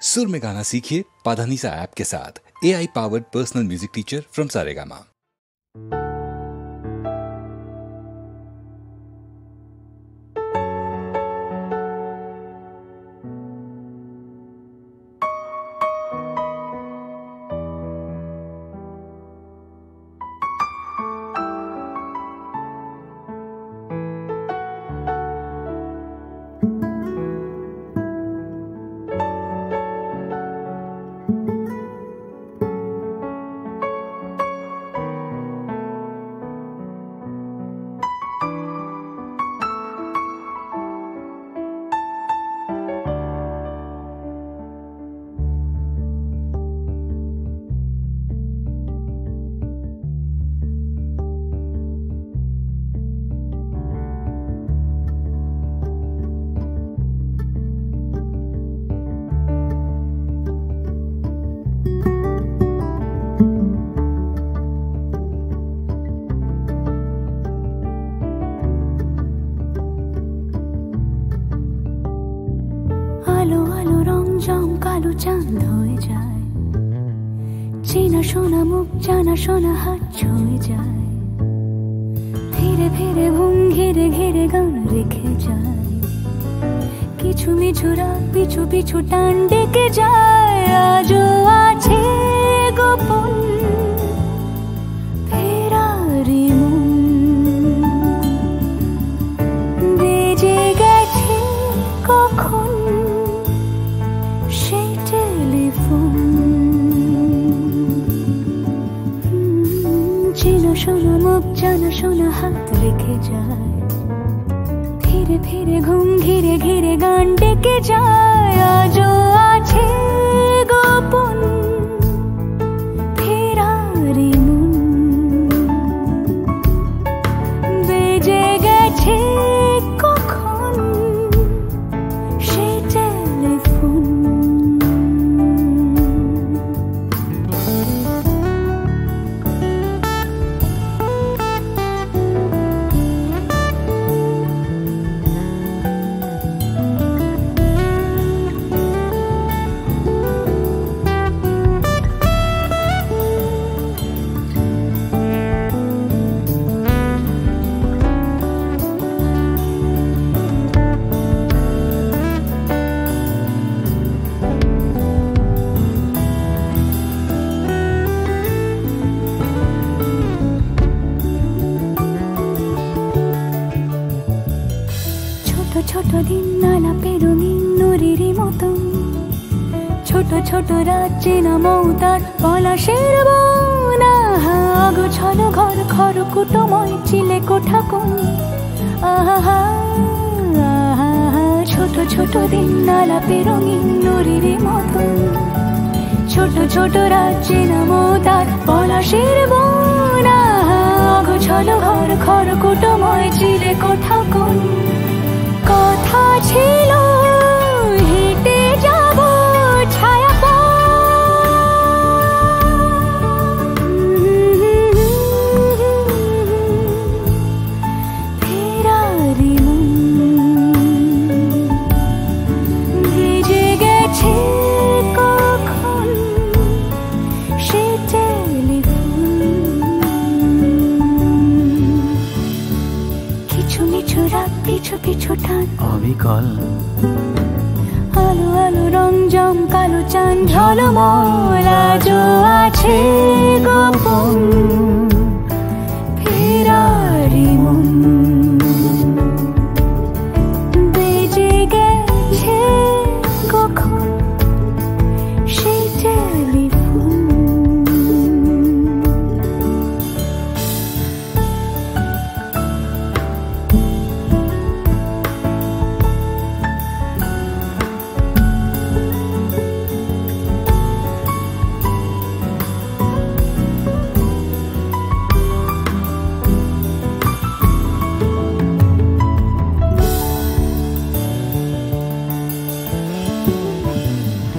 सुर में गाना सीखिए पाधानीसा ऐप के साथ। AI powered personal music teacher from Saregama. আলো আলো রং জম কালো চাঁদ হয়ে যায়, চেনা শোনা মুখ জানা শোনা হাত ছুঁয়ে যায়, ধীরে ধীরে ঘুম ঘিরে ঘিরে গান রেখে যায়, কিছু মিছু রাত পিছু পিছু টান ডেকে যায়। আজও আছে গোপন ফেরারি মন, বেজে গেছে কখন সেই টেলিফোন। চেনা শোনা মুখ জানা শোনা হাত রেখে যায়, ফিরে ফিরে ঘুম ঘিরে ঘিরে গান ডেকে যায়। আজও আছে গোপন ফেরারি মন, বেজে গেছে কখন সেই টেলিফোন। ছোট দিন আলাপের রঙিন নুরির মতন, ছোট ছোট রাত চেনা মৌতার পলাশের বন। গোছানো ঘর খড়কুটোময় চিলে কোঠা কোন, আহা ছোট ছোট দিন আলাপের রঙিন নুরির মতন, ছোট ছোট রাত চেনা মৌতার পলাশের বন। গোছানো ঘর খড়কুটোময় চিলে কোঠা কোন, কথা ছিল হেঁটে যাব ছায়া ফেরারি মন, ভেজে গেছে কখন সে টেলিফোন। কিছু মিছু রাত পিছু পিছু টান অবিকল, আলো আলো রং জম কালো চাঁদ ঝলমল। আজও আছে গোপন ফেরারি মন, বেজে গেছে কখন সেই টেলিফোন।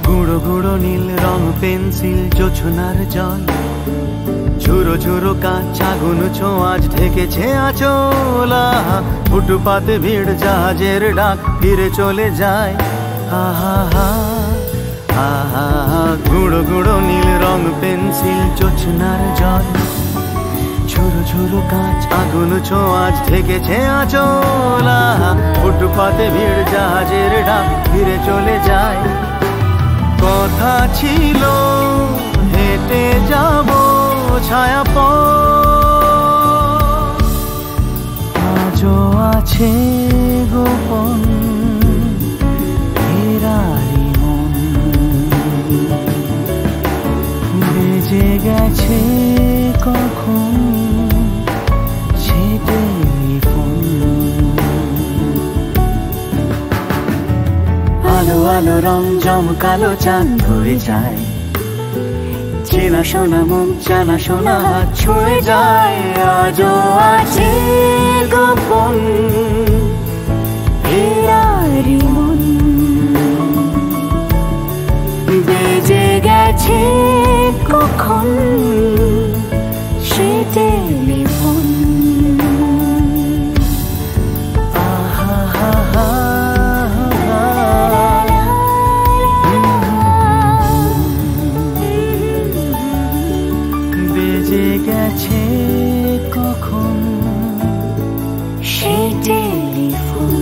গুঁড়ো গুঁড়ো নীল রং পেন্সিল জোছনার জল, ঝুরো ঝুরো কাঁচ আগুন ছোঁয়াজ ঢেকেছে আঁচলা। ফুটপাতে ভিড় জাহাজের ডাক ফিরে চলে যায়, আহা হা গুঁড়ো গুঁড়ো নীল রং পেন্সিল জোছনার জল, ঝুরো ঝুরো কাঁচ আগুন ছোঁয়াচ ঢেকেছে আঁচলা। ফুটপাতে ভিড় জাহাজের ডাক ফিরে চলে যায়। কথা ছিল হেঁটে যাব ছায়া পথ, আজও আছে গোপন ফেরারি মন। বেজে গেছে কখন সে টেলিফোন। আলো আলো রং জমকালো চাঁদ হয়ে যায়, চেনা শোনা মুখ জানা শোনা হাত ছুঁয়ে যায়। আজও আছে গোপন ফেরারি মন। বেজে গেছে কখন সে টেলিফোন। বেজে গেছে কখন সে টেলিফোন।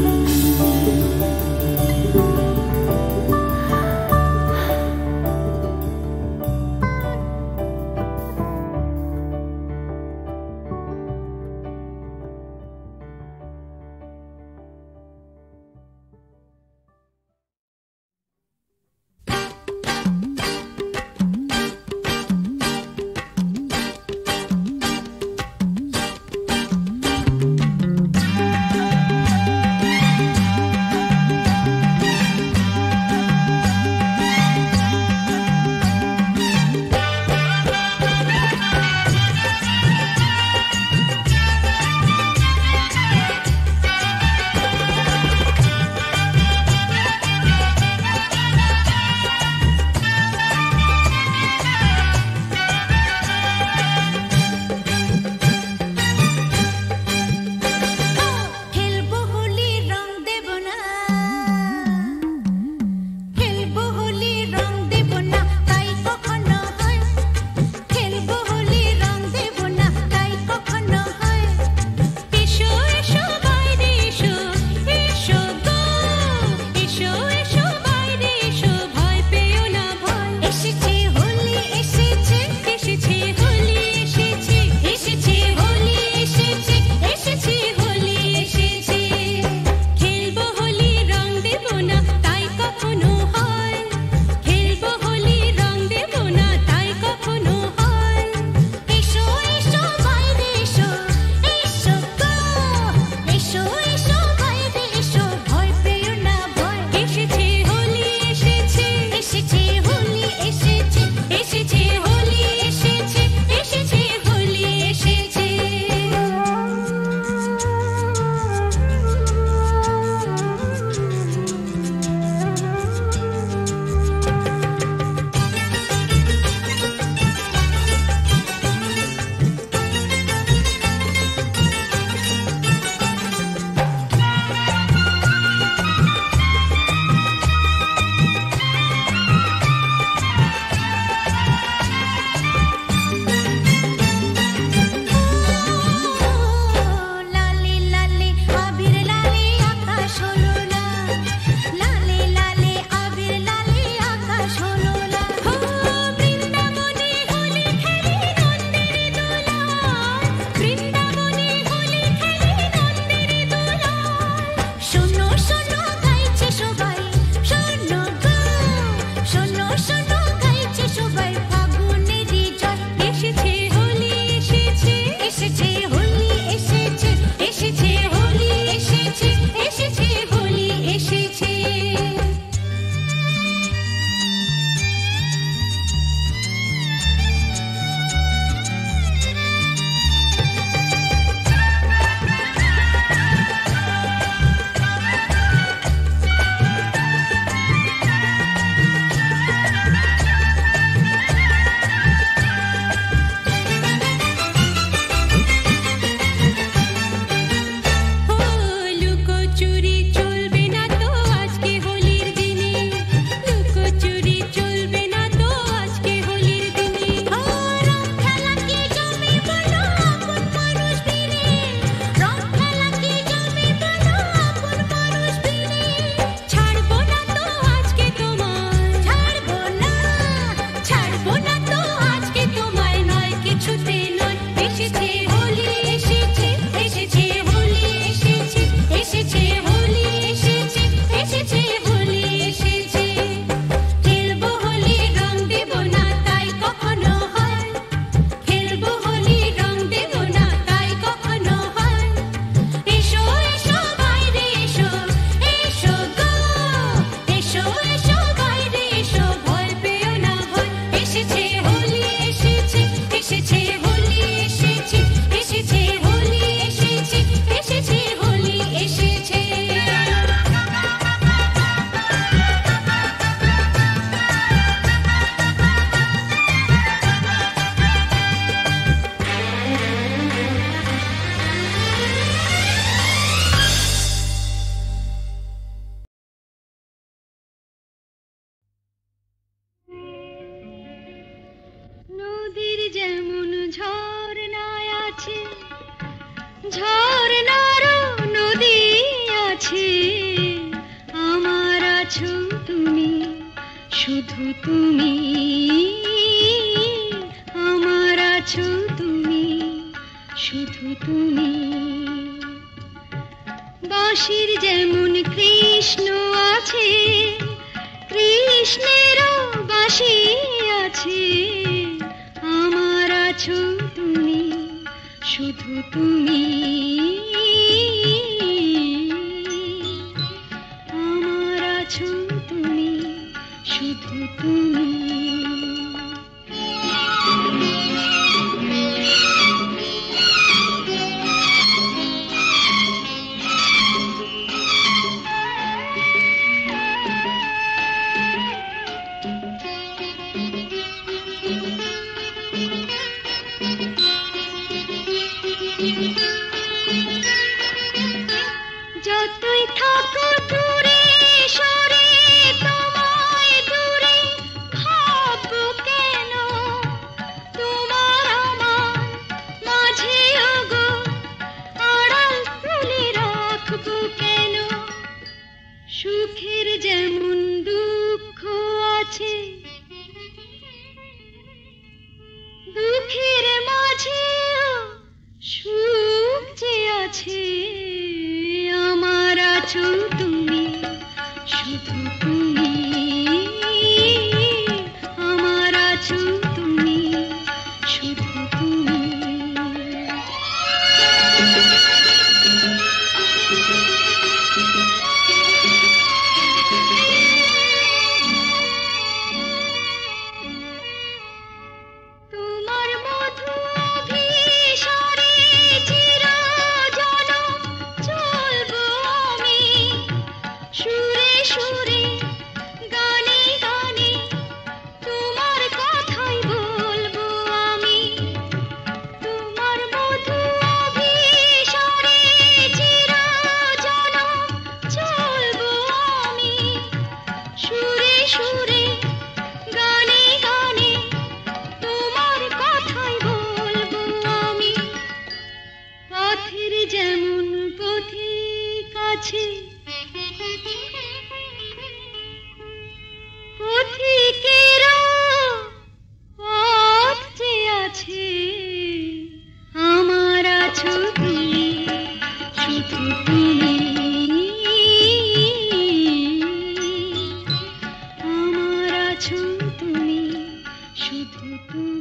ঝর্ণারও নদী আছে, আমার আছো তুমি, শুধু তুমি, আমার আছো তুমি, শুধু তুমি। বাঁশির যেমন কৃষ্ণ আছে, কৃষ্ণেরও বাঁশি আছে, আমার আছো তুমি, শুধু তুমি, আমার আছো তুমি, শুধু তুমি। যতই থাকো দূরে সরে, তোমায় দূরে ভাববো কেন, তোমার আমার মাঝে ওগো আড়াল তুলে রাখবো কেন। সুখের যেমন দুঃখ আছে, দুঃখের মাঝেও সুখ যে আছে, আমার আছো তুমি, শুধু তুমি, আমার আছো তুমি, শুধু তুমি। তোমার মধু অভিসারে চিরজনম চলবো আমি, সুরে সুরে গানে গানে তোমার কথাই বলবো আমি। তোমার মধু অভিসারে চিরজনম চলবো আমি, সুরে সুরে গানে গানে তোমার কথাই বলবো আমি। পথের যেমন পথিক আছে, পথিকেরও পথ যে আছে, আমার আছো তুমি, শুধু তুমি, আমার আছো তুমি, শুধু তুমি।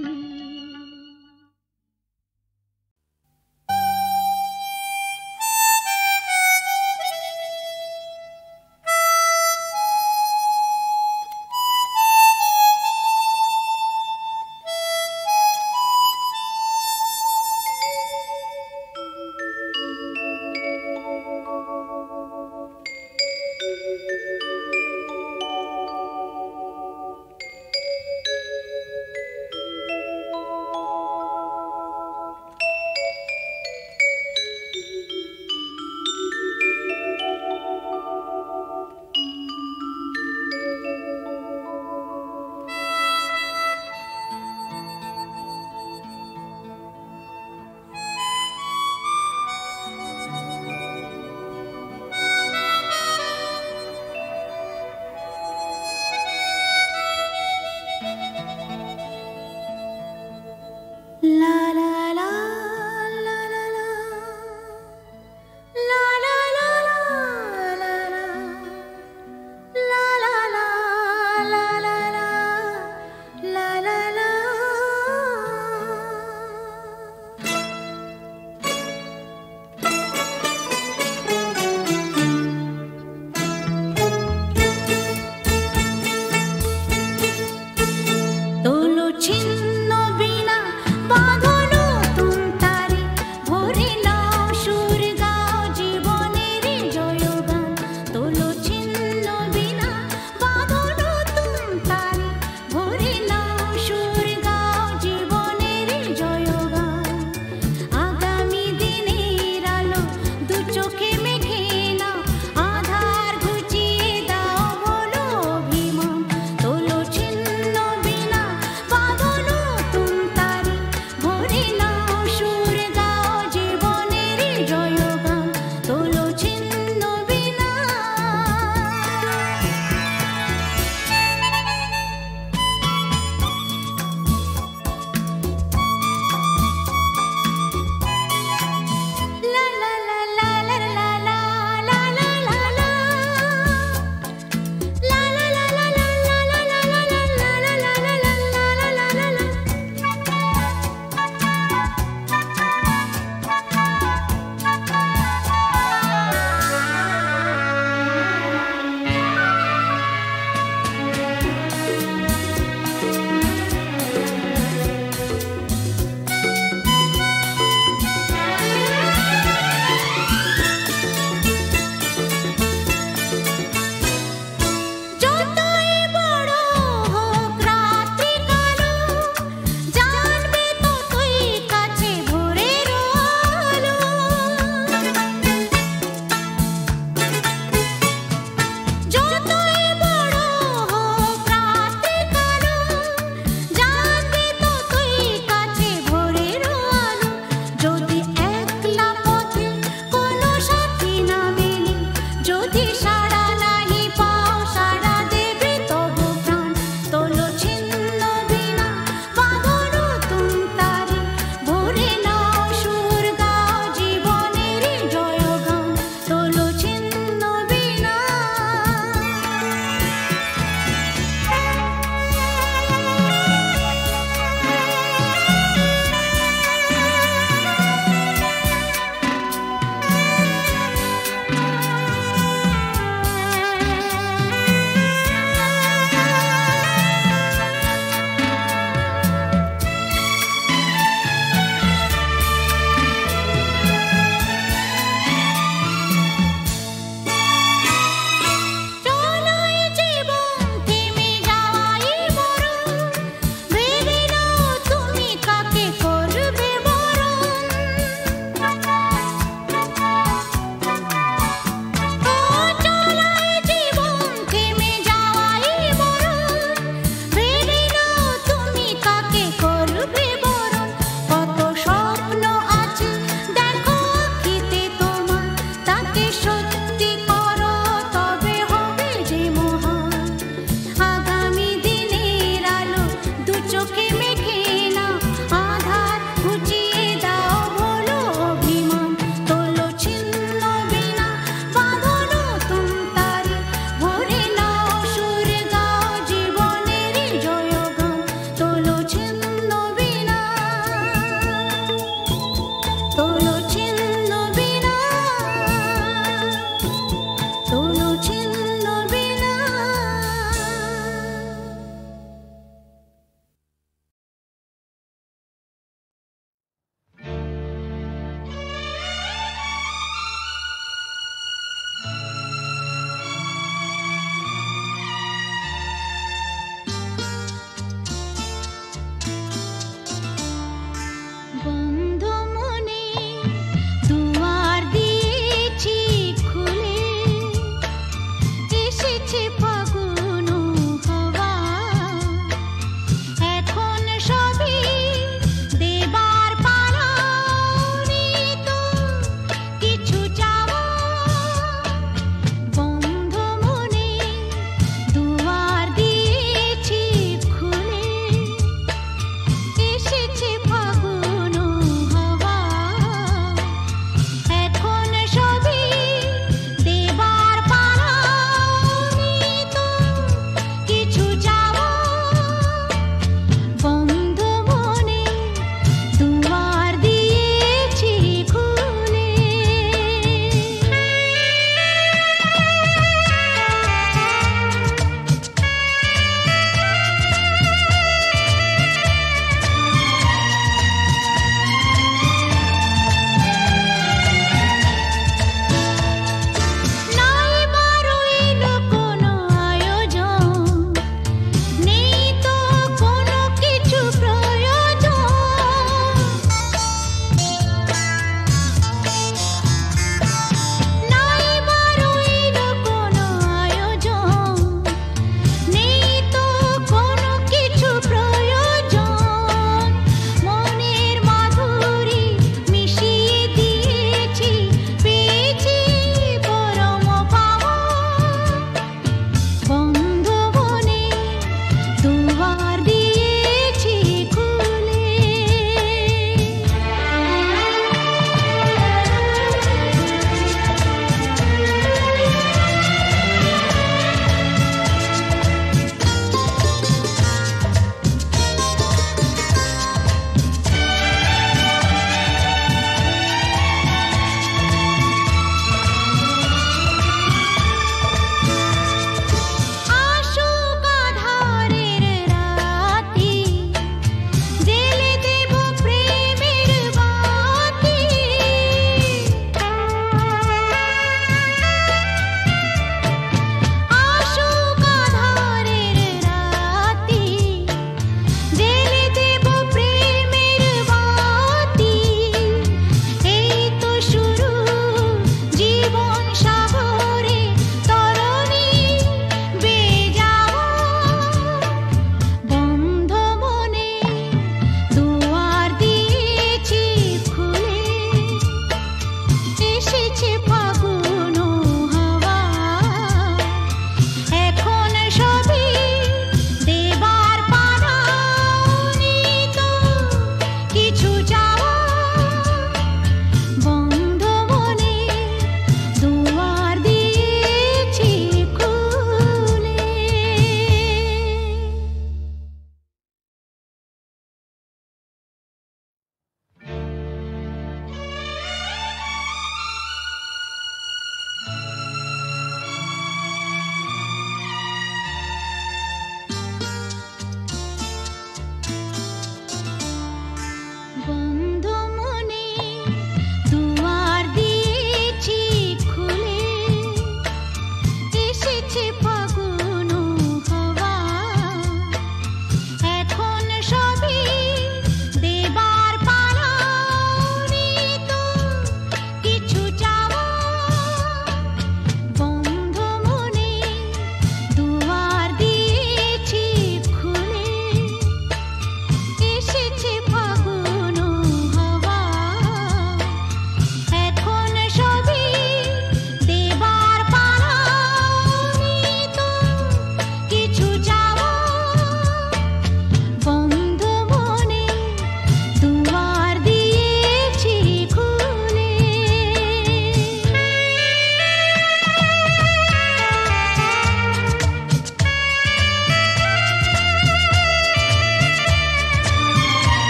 ভরে না